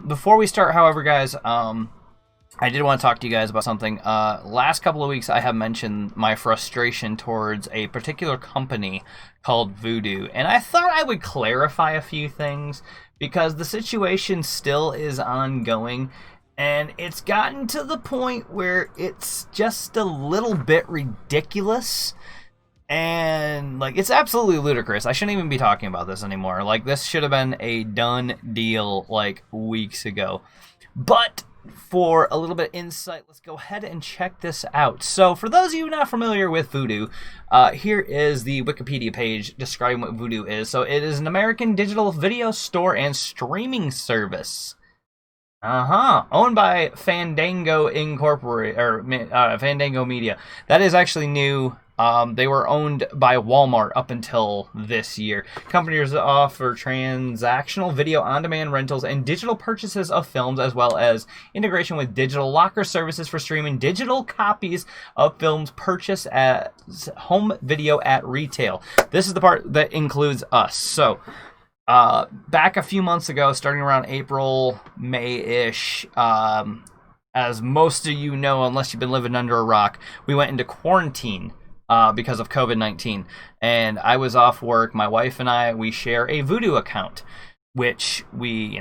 Before we start, however, guys, I did want to talk to you guys about something. Last couple of weeks, I have mentioned my frustration towards a particular company called Vudu, and I thought I would clarify a few things because the situation still is ongoing, and it's gotten to the point where it's just a little bit ridiculous. And, like, it's absolutely ludicrous. I shouldn't even be talking about this anymore. Like, this should have been a done deal, like, weeks ago. But for a little bit of insight, let's go ahead and check this out. So, for those of you not familiar with Vudu, here is the Wikipedia page describing what Vudu is. So, it is an American digital video store and streaming service. Owned by Fandango Incorporated, or Fandango Media. That is actually new. They were owned by Walmart up until this year. Companies offer transactional video on-demand rentals and digital purchases of films, as well as integration with digital locker services for streaming digital copies of films purchased as home video at retail. This is the part that includes us. So, back a few months ago, starting around April, May-ish, as most of you know, unless you've been living under a rock, we went into quarantine. Because of COVID-19, and I was off work. My wife and I, we share a Vudu account, which we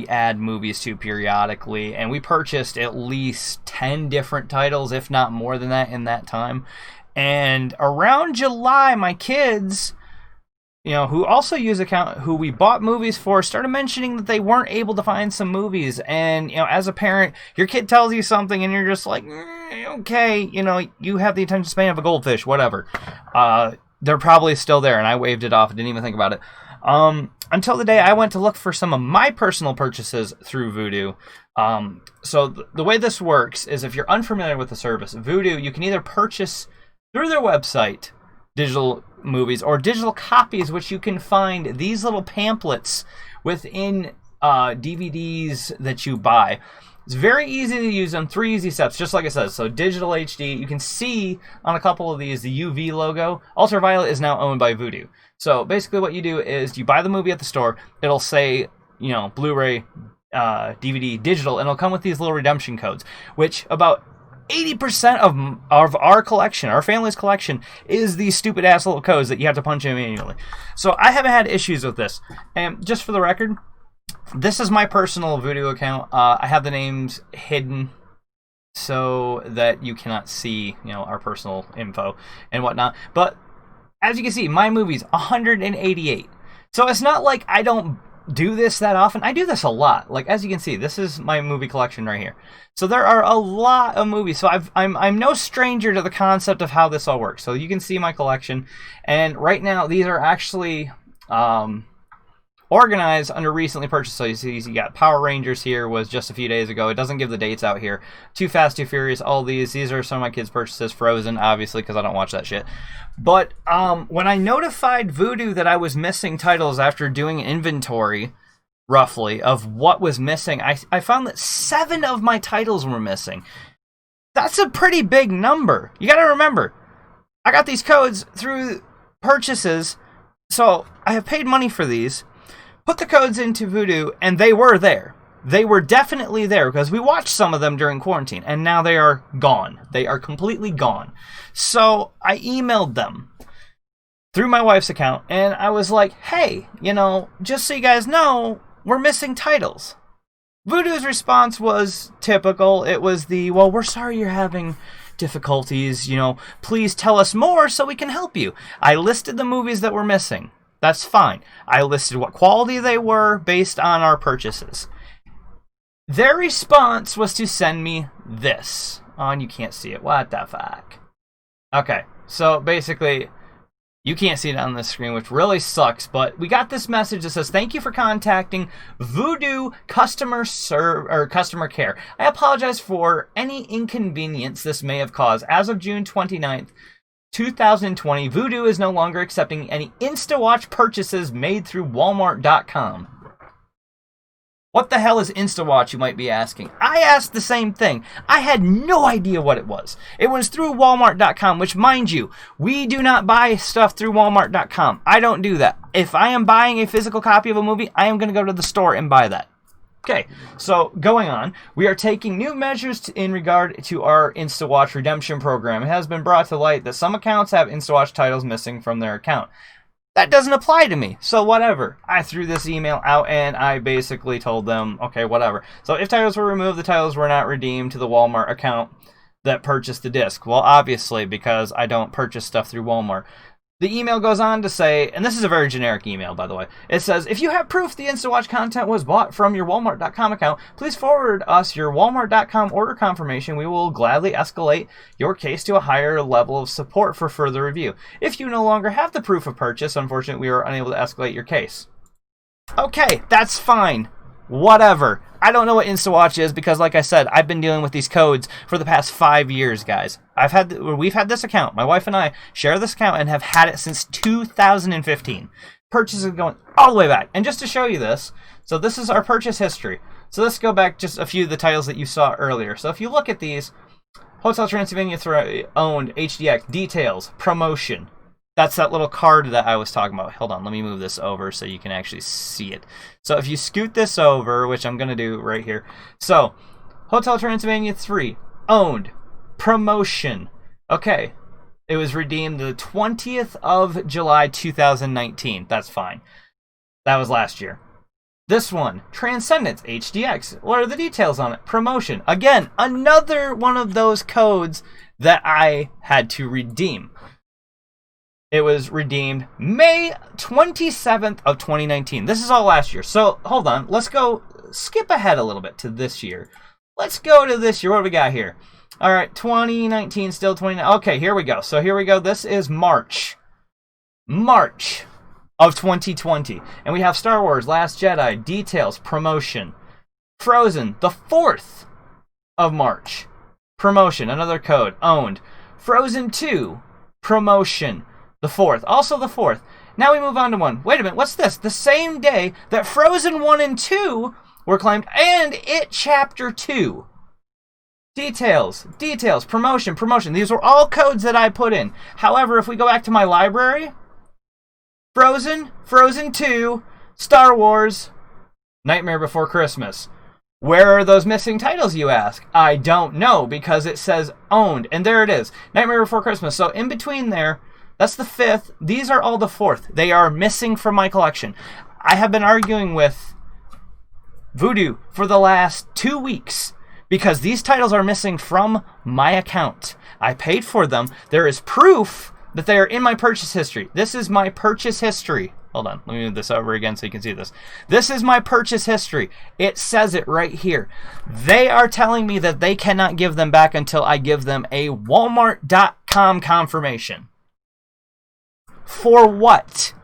add movies to periodically, and we purchased at least 10 different titles, if not more than that, in that time. And around July, my kids, who also use account, who we bought movies for, started mentioning that they weren't able to find some movies. And, as a parent, your kid tells you something and you're just like, okay, you have the attention span of a goldfish, whatever. They're probably still there, and I waved it off. I didn't even think about it. Until the day I went to look for some of my personal purchases through Vudu. So the way this works is, if you're unfamiliar with the service, Vudu, you can either purchase through their website digital movies or digital copies, which you can find these little pamphlets within DVDs that you buy. It's very easy to use them. 3 easy steps, just like it says. So digital HD, you can see on a couple of these the UV logo. Ultraviolet is now owned by Vudu. So basically what you do is you buy the movie at the store. It'll say, Blu-ray, DVD, digital, and it'll come with these little redemption codes, which about 80% of our collection, our family's collection, is these stupid ass little codes that you have to punch in manually. So I haven't had issues with this. And just for the record, this is my personal Vudu account. I have the names hidden so that you cannot see, our personal info and whatnot. But as you can see, my movie's 188. So it's not like I don't do this that often. I do this a lot. Like, as you can see, this is my movie collection right here. So there are a lot of movies. So I'm no stranger to the concept of how this all works. So you can see my collection, and right now these are actually organized under recently purchased. So you see, you got Power Rangers here, was just a few days ago. It doesn't give the dates out here. Too Fast, Too Furious, all these are some of my kids' purchases. Frozen, obviously, because I don't watch that shit. But when I notified Vudu that I was missing titles after doing an inventory, roughly, of what was missing, I found that 7 of my titles were missing. That's a pretty big number. You gotta remember, I got these codes through purchases, so I have paid money for these, put the codes into Vudu, and they were there. They were definitely there because we watched some of them during quarantine, and now they are gone. They are completely gone. So I emailed them through my wife's account, and I was like, hey, just so you guys know, we're missing titles. Vudu's response was typical. It was well, we're sorry you're having difficulties. Please tell us more so we can help you. I listed the movies that were missing. That's fine. I listed what quality they were based on our purchases. Their response was to send me this. Oh, and you can't see it. What the fuck? Okay, so basically, you can't see it on the screen, which really sucks, but we got this message that says, thank you for contacting Vudu customer care. I apologize for any inconvenience this may have caused. As of June 29th, 2020, Vudu is no longer accepting any InstaWatch purchases made through Walmart.com. What the hell is InstaWatch, you might be asking? I asked the same thing. I had no idea what it was. It was through Walmart.com, which, mind you, we do not buy stuff through Walmart.com. I don't do that. If I am buying a physical copy of a movie, I am going to go to the store and buy that. Okay, so going on, we are taking new measures in regard to our InstaWatch redemption program. It has been brought to light that some accounts have InstaWatch titles missing from their account. That doesn't apply to me, so whatever. I threw this email out and I basically told them, okay, whatever. So if titles were removed, the titles were not redeemed to the Walmart account that purchased the disc. Well, obviously, because I don't purchase stuff through Walmart. The email goes on to say, and this is a very generic email, by the way. It says, if you have proof the InstaWatch content was bought from your Walmart.com account, please forward us your Walmart.com order confirmation. We will gladly escalate your case to a higher level of support for further review. If you no longer have the proof of purchase, unfortunately, we are unable to escalate your case. Okay, that's fine. Whatever. I don't know what InstaWatch is because, like I said, I've been dealing with these codes for the past 5 years, guys. We've had this account. My wife and I share this account and have had it since 2015. Purchases going all the way back. And just to show you this, so this is our purchase history. So let's go back just a few of the titles that you saw earlier. So if you look at these, Hotel Transylvania owned, HDX, details, promotion. That's that little card that I was talking about. Hold on, let me move this over so you can actually see it. So if you scoot this over, which I'm going to do right here. So, Hotel Transylvania 3, owned, promotion. Okay, it was redeemed the 20th of July 2019. That's fine. That was last year. This one, Transcendence, HDX. What are the details on it? Promotion. Again, another one of those codes that I had to redeem. It was redeemed May 27th of 2019. This is all last year. So, hold on. Let's go skip ahead a little bit to this year. Let's go to this year. What do we got here? All right, 2019, still 2019. Okay, here we go. So, here we go. This is March. March of 2020. And we have Star Wars, Last Jedi, details, promotion. Frozen, the 4th of March. Promotion, another code, owned. Frozen 2, promotion. The 4th. Also the 4th. Now we move on to one. Wait a minute. What's this? The same day that Frozen 1 and 2 were claimed and It Chapter 2. Details. Details. Promotion. Promotion. These were all codes that I put in. However, if we go back to my library, Frozen, Frozen 2, Star Wars, Nightmare Before Christmas. Where are those missing titles, you ask? I don't know because it says owned. And there it is. Nightmare Before Christmas. So in between there, that's the 5th. These are all the 4th. They are missing from my collection. I have been arguing with Vudu for the last 2 weeks because these titles are missing from my account. I paid for them. There is proof that they are in my purchase history. This is my purchase history. Hold on. Let me move this over again so you can see this. This is my purchase history. It says it right here. They are telling me that they cannot give them back until I give them a Walmart.com confirmation. For what?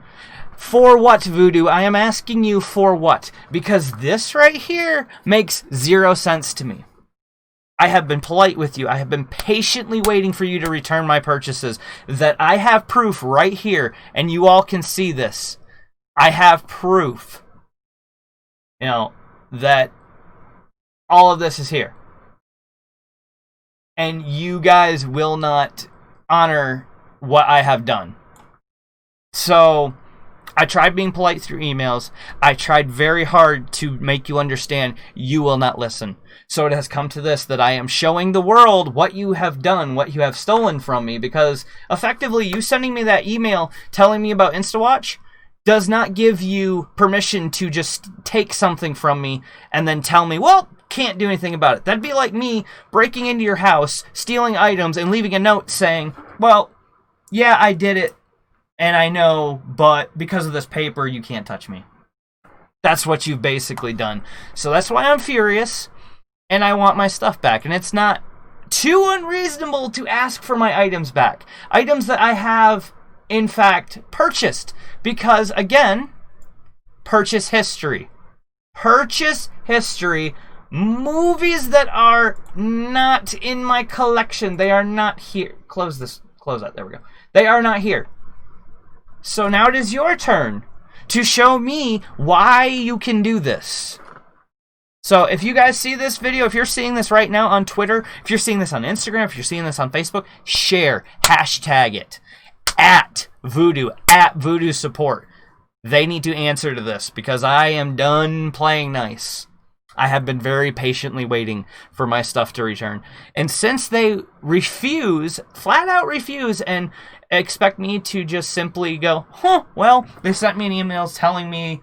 For what, Vudu? I am asking you for what? Because this right here makes 0 sense to me. I have been polite with you. I have been patiently waiting for you to return my purchases. That I have proof right here, and you all can see this. I have proof, that all of this is here. And you guys will not honor what I have done. So, I tried being polite through emails. I tried very hard to make you understand. You will not listen. So it has come to this, that I am showing the world what you have done, what you have stolen from me, because effectively you sending me that email telling me about InstaWatch does not give you permission to just take something from me and then tell me, well, can't do anything about it. That'd be like me breaking into your house, stealing items, and leaving a note saying, well, yeah, I did it. And I know, but because of this paper, you can't touch me. That's what you've basically done. So that's why I'm furious, and I want my stuff back. And it's not too unreasonable to ask for my items back. Items that I have, in fact, purchased. Because, again, purchase history. Purchase history. Movies that are not in my collection. They are not here. Close this. Close that. There we go. They are not here. So now it is your turn to show me why you can do this. So if you guys see this video, if you're seeing this right now on Twitter, if you're seeing this on Instagram, if you're seeing this on Facebook, share, hashtag it, at Vudu, at Vudu Support. They need to answer to this because I am done playing nice. I have been very patiently waiting for my stuff to return. And since they refuse, flat out refuse, and expect me to just simply go, huh, well, they sent me an email telling me,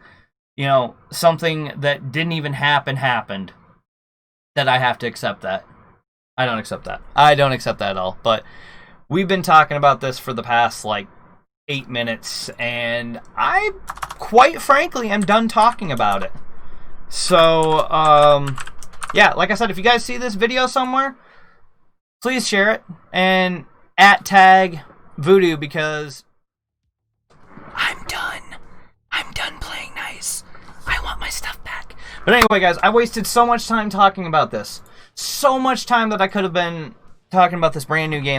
you know, something that didn't even happened, that I have to accept that. I don't accept that. I don't accept that at all. But we've been talking about this for the past, like, 8 minutes, and I, quite frankly, am done talking about it. So, yeah, like I said, if you guys see this video somewhere, please share it, and @tag Vudu, because I'm done. I'm done playing nice. I want my stuff back. But anyway, guys, I wasted so much time talking about this. So much time that I could have been talking about this brand new game.